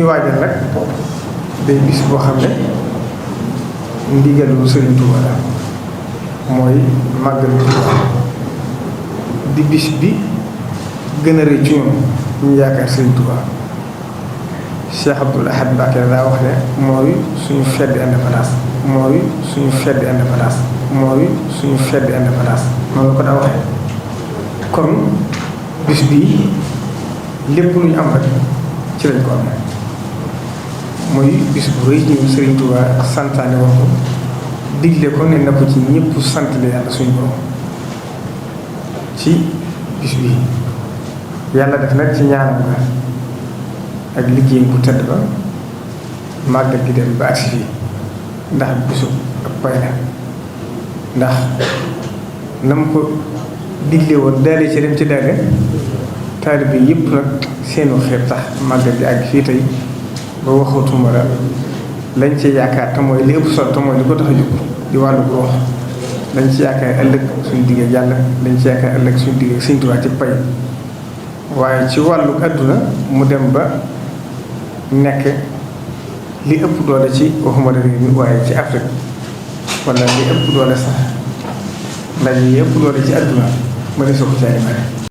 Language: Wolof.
ñuy waajal nag day bis boo xam ne ndigalu Sëriñ Tuuba la mooy màggalu Tuuba di bis bi gën a rëy ci ñoom ñu yaakaar Sëriñ Tuuba. Cheikh Abdoul Ahad Mbacké daa wax ne mooy suñu fête d'indépendance mooy suñu fête d'indépendance mooy suñu fête d'indépendance noonu ko daa waxee. kon bis bii lépp lu ñu am rek ci lañ ko amee muy bis bu rëy ñu Sëriñ Tuuba santaane wax ko digle ko ne na ko ci ñëpp sant la yàlla suñu borom ci bis bii yàlla def nag ci ñaanam nga ak liggéey bu tedd ba màggal gi dem ba agsi fii ndax bisu ak pay la ndax na mu ko digle woon daale ci dem ci daale taalibe yëpp nag seenu xeet tax màggal gi ak fii tey ba waxatuma la lañ ci yaakaar te mooy li ëpp solo te mooy li ko tax a jóg di wàllu bu wax lañ ci yaakaar ëllëg suñu digg ak yàlla lañ ci yaakaar ëllëg suñu digg ak Sëriñ Tuubaa ci pay waaye ci wàllu àdduna mu dem ba nekk li ëpp doole ci waxuma la réew mi waaye ci Afrique wala li ëpp doole sax ndax li ëpp doole ci àdduna ma ne soo ko jaay bare